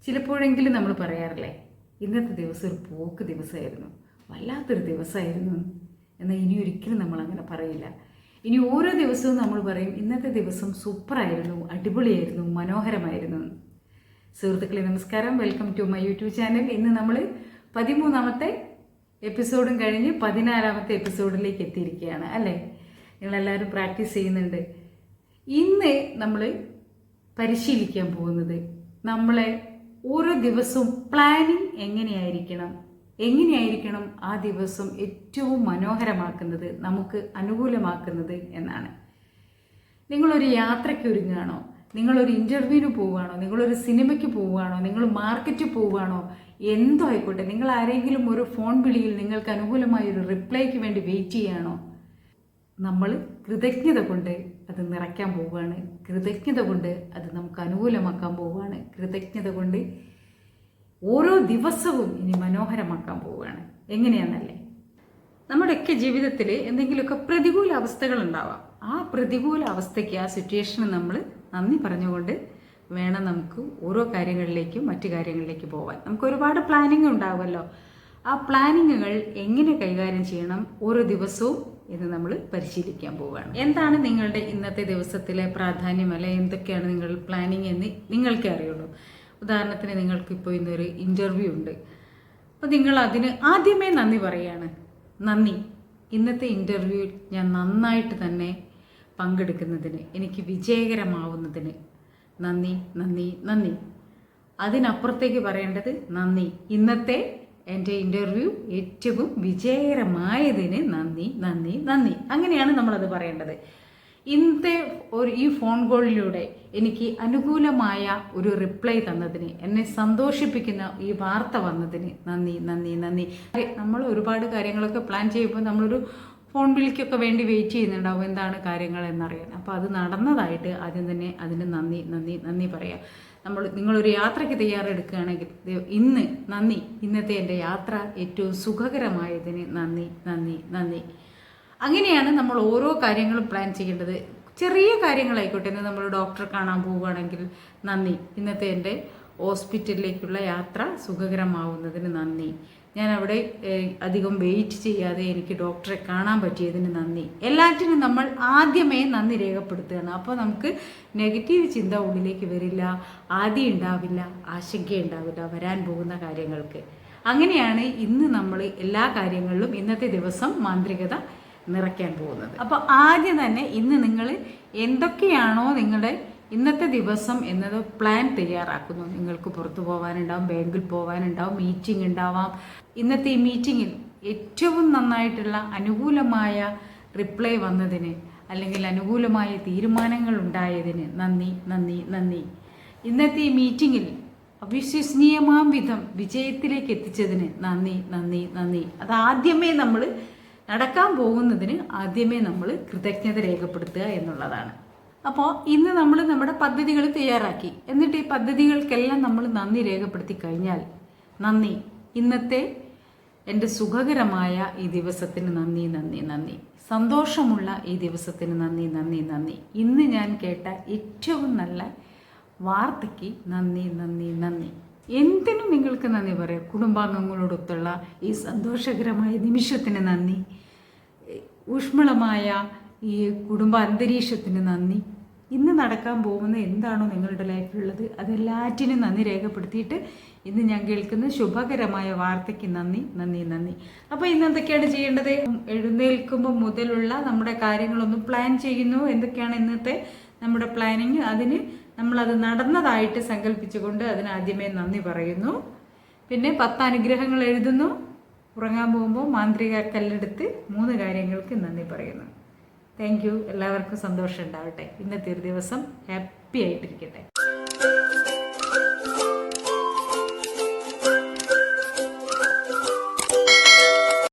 ചിലപ്പോഴെങ്കിലും നമ്മൾ പറയാറില്ലേ, ഇന്നത്തെ ദിവസം ഒരു പോക്ക് ദിവസമായിരുന്നു, വല്ലാത്തൊരു ദിവസമായിരുന്നു എന്നാൽ ഇനി ഒരിക്കലും നമ്മൾ അങ്ങനെ പറയില്ല. ഇനി ഓരോ ദിവസവും നമ്മൾ പറയും ഇന്നത്തെ ദിവസം സൂപ്പറായിരുന്നു, അടിപൊളിയായിരുന്നു, മനോഹരമായിരുന്നു. സുഹൃത്തുക്കളെ നമസ്കാരം, welcome to my YouTube channel. ഇന്ന് നമ്മൾ 13ാമത്തെ എപ്പിസോഡും കഴിഞ്ഞ് 14ാമത്തെ എപ്പിസോഡിലേക്ക് എത്തിയിരിക്കുകയാണ് അല്ലേ. നിങ്ങളെല്ലാവരും പ്രാക്ടീസ് ചെയ്യുന്നുണ്ട്. ഇന്ന് നമ്മൾ പരിശീലിക്കാൻ പോകുന്നത് നമ്മളെ ഓരോ ദിവസവും പ്ലാനിങ് എങ്ങനെയായിരിക്കണം ആ ദിവസം ഏറ്റവും മനോഹരമാക്കുന്നത്, നമുക്ക് അനുകൂലമാക്കുന്നത് എന്നാണ്. നിങ്ങളൊരു യാത്രയ്ക്ക് ഒരുങ്ങുകയാണോ, നിങ്ങളൊരു ഇൻ്റർവ്യൂവിന് പോവുകയാണോ, നിങ്ങളൊരു സിനിമയ്ക്ക് പോവുകയാണോ, നിങ്ങൾ മാർക്കറ്റിൽ പോവുകയാണോ, എന്തോ ആയിക്കോട്ടെ, നിങ്ങൾ ആരെങ്കിലും ഒരു ഫോൺ വിളിയിൽ നിങ്ങൾക്ക് അനുകൂലമായ ഒരു റിപ്ലൈക്ക് വേണ്ടി വെയിറ്റ് ചെയ്യുകയാണോ, നമ്മൾ കൃതജ്ഞത കൊണ്ട് അത് നിറയ്ക്കാൻ പോവുകയാണ്. കൃതജ്ഞത കൊണ്ട് അത് നമുക്ക് അനുകൂലമാക്കാൻ പോവുകയാണ്. കൃതജ്ഞത കൊണ്ട് ഓരോ ദിവസവും ഇനി മനോഹരമാക്കാൻ പോവുകയാണ്. എങ്ങനെയാണല്ലേ, നമ്മുടെയൊക്കെ ജീവിതത്തിൽ എന്തെങ്കിലുമൊക്കെ പ്രതികൂല അവസ്ഥകൾ ഉണ്ടാവാം. ആ പ്രതികൂല അവസ്ഥയ്ക്ക്, ആ സിറ്റുവേഷന് നമ്മൾ നന്ദി പറഞ്ഞുകൊണ്ട് വേണം നമുക്ക് ഓരോ കാര്യങ്ങളിലേക്കും മറ്റു കാര്യങ്ങളിലേക്ക് പോകാൻ. നമുക്ക് ഒരുപാട് പ്ലാനിങ് ഉണ്ടാവുമല്ലോ. ആ പ്ലാനിങ്ങുകൾ എങ്ങനെ കൈകാര്യം ചെയ്യണം ഓരോ ദിവസവും എന്ന് നമ്മൾ പരിശീലിക്കാൻ പോവുകയാണ്. എന്താണ് നിങ്ങളുടെ ഇന്നത്തെ ദിവസത്തിലെ പ്രാധാന്യം, അല്ലെ എന്തൊക്കെയാണ് നിങ്ങൾ പ്ലാനിങ് എന്ന് നിങ്ങൾക്കേ അറിയുള്ളൂ. ഉദാഹരണത്തിന് നിങ്ങൾക്കിപ്പോൾ ഇന്നൊരു ഇൻ്റർവ്യൂ ഉണ്ട്. അപ്പോൾ നിങ്ങൾ അതിന് ആദ്യമേ നന്ദി പറയുകയാണ്. നന്ദി, ഇന്നത്തെ ഇൻ്റർവ്യൂവിൽ ഞാൻ നന്നായിട്ട് തന്നെ പങ്കെടുക്കുന്നതിന്, എനിക്ക് വിജയകരമാവുന്നതിന് നന്ദി നന്ദി നന്ദി. അതിനപ്പുറത്തേക്ക് പറയേണ്ടത് നന്ദി, ഇന്നത്തെ എൻ്റെ ഇൻ്റർവ്യൂ ഏറ്റവും വിജയകരമായതിന് നന്ദി നന്ദി നന്ദി. അങ്ങനെയാണ് നമ്മളത് പറയേണ്ടത്. ഇന്നത്തെ ഈ ഫോൺ കോളിലൂടെ എനിക്ക് അനുകൂലമായ ഒരു റിപ്ലൈ തന്നതിന്, എന്നെ സന്തോഷിപ്പിക്കുന്ന ഈ വാർത്ത വന്നതിന് നന്ദി നന്ദി നന്ദി. നമ്മൾ ഒരുപാട് കാര്യങ്ങളൊക്കെ പ്ലാൻ ചെയ്യുമ്പോൾ നമ്മളൊരു ഫോൺ വിളിക്കൊക്കെ വേണ്ടി വെയിറ്റ് ചെയ്യുന്നുണ്ടാവും, എന്താണ് കാര്യങ്ങൾ എന്നറിയാൻ. അപ്പോൾ അത് നടന്നതായിട്ട് ആദ്യം തന്നെ അതിന് നന്ദി നന്ദി നന്ദി പറയാം. നിങ്ങളൊരു യാത്രയ്ക്ക് തയ്യാറെടുക്കുകയാണെങ്കിൽ ഇന്ന് നന്ദി, ഇന്നത്തെ എൻ്റെ യാത്ര ഏറ്റവും സുഖകരമായതിന് നന്ദി നന്ദി നന്ദി. അങ്ങനെയാണ് നമ്മൾ ഓരോ കാര്യങ്ങളും പ്ലാൻ ചെയ്യേണ്ടത്. ചെറിയ കാര്യങ്ങളായിക്കോട്ടെ, ഇന്ന് നമ്മൾ ഡോക്ടറെ കാണാൻ പോവുകയാണെങ്കിൽ നന്ദി, ഇന്നത്തെ എൻ്റെ ഹോസ്പിറ്റലിലേക്കുള്ള യാത്ര സുഖകരമാവുന്നതിന് നന്ദി, ഞാൻ അവിടെ അധികം വെയിറ്റ് ചെയ്യാതെ എനിക്ക് ഡോക്ടറെ കാണാൻ പറ്റിയതിന് നന്ദി. എല്ലാറ്റിനും നമ്മൾ ആദ്യമേ നന്ദി രേഖപ്പെടുത്തുകയാണ്. അപ്പോൾ നമുക്ക് നെഗറ്റീവ് ചിന്ത ഉള്ളിലേക്ക് വരില്ല, ആദ്യം ഉണ്ടാവില്ല, ആശങ്കയുണ്ടാവില്ല വരാൻ പോകുന്ന കാര്യങ്ങൾക്ക്. അങ്ങനെയാണ് ഇന്ന് നമ്മൾ എല്ലാ കാര്യങ്ങളിലും ഇന്നത്തെ ദിവസം മാന്ത്രികത നിറയ്ക്കാൻ പോകുന്നത്. അപ്പോൾ ആദ്യം തന്നെ ഇന്ന് നിങ്ങൾ എന്തൊക്കെയാണോ നിങ്ങളുടെ ഇന്നത്തെ ദിവസം എന്നത് പ്ലാൻ തയ്യാറാക്കുന്നു. നിങ്ങൾക്ക് പുറത്തു പോകാനുണ്ടാവും, ബാങ്കിൽ പോകാനുണ്ടാവും, മീറ്റിംഗ് ഉണ്ടാവാം. ഇന്നത്തെ ഈ മീറ്റിങ്ങിൽ ഏറ്റവും നന്നായിട്ടുള്ള അനുകൂലമായ റിപ്ലൈ വന്നതിന്, അല്ലെങ്കിൽ അനുകൂലമായ തീരുമാനങ്ങൾ ഉണ്ടായതിന് നന്ദി നന്ദി നന്ദി. ഇന്നത്തെ ഈ മീറ്റിങ്ങിൽ അവിശ്വസനീയമാം വിധം വിജയത്തിലേക്ക് എത്തിച്ചതിന് നന്ദി നന്ദി നന്ദി. അത് ആദ്യമേ നമ്മൾ നടക്കാൻ പോകുന്നതിന് ആദ്യമേ നമ്മൾ കൃതജ്ഞത രേഖപ്പെടുത്തുക എന്നുള്ളതാണ്. അപ്പോൾ ഇന്ന് നമ്മൾ നമ്മുടെ പദ്ധതികൾ തയ്യാറാക്കി, എന്നിട്ട് ഈ പദ്ധതികൾക്കെല്ലാം നമ്മൾ നന്ദി രേഖപ്പെടുത്തി കഴിഞ്ഞാൽ നന്ദി, ഇന്നത്തെ എൻ്റെ സുഖകരമായ ഈ ദിവസത്തിന് നന്ദി നന്ദി നന്ദി, സന്തോഷമുള്ള ഈ ദിവസത്തിന് നന്ദി നന്ദി നന്ദി, ഇന്ന് ഞാൻ കേട്ട ഏറ്റവും നല്ല വാർത്തയ്ക്ക് നന്ദി നന്ദി നന്ദി. എന്തിനും നിങ്ങൾക്ക് നന്ദി പറയാം. കുടുംബാംഗങ്ങളോടൊത്തുള്ള ഈ സന്തോഷകരമായ നിമിഷത്തിന് നന്ദി, ഊഷ്മളമായ ഈ കുടുംബ അന്തരീക്ഷത്തിന് നന്ദി. ഇന്ന് നടക്കാൻ പോകുന്ന എന്താണോ നിങ്ങളുടെ ലൈഫിലുള്ളത് അതെല്ലാറ്റിനും നന്ദി രേഖപ്പെടുത്തിയിട്ട് ഇന്ന് ഞാൻ കേൾക്കുന്ന ശുഭകരമായ വാർത്തയ്ക്ക് നന്ദി നന്ദി നന്ദി. അപ്പോൾ ഇന്ന് എന്തൊക്കെയാണ് ചെയ്യേണ്ടത്? എഴുന്നേൽക്കുമ്പോൾ മുതലുള്ള നമ്മുടെ കാര്യങ്ങളൊന്ന് പ്ലാൻ ചെയ്യുന്നു. എന്തൊക്കെയാണ് ഇന്നത്തെ നമ്മുടെ പ്ലാനിങ്, അതിന് നമ്മളത് നടന്നതായിട്ട് സങ്കല്പിച്ചുകൊണ്ട് അതിന് ആദ്യമേ നന്ദി പറയുന്നു. പിന്നെ 10 അനുഗ്രഹങ്ങൾ എഴുതുന്നു. ഉറങ്ങാൻ പോകുമ്പോൾ മാന്ത്രിക കല്ലെടുത്ത് 3 കാര്യങ്ങൾക്ക് നന്ദി പറയുന്നു. Thank you. എല്ലാവർക്കും സന്തോഷം ഉണ്ടാവട്ടെ. ഇന്നത്തെ ഒരു ദിവസം ഹാപ്പി ആയിട്ടിരിക്കട്ടെ.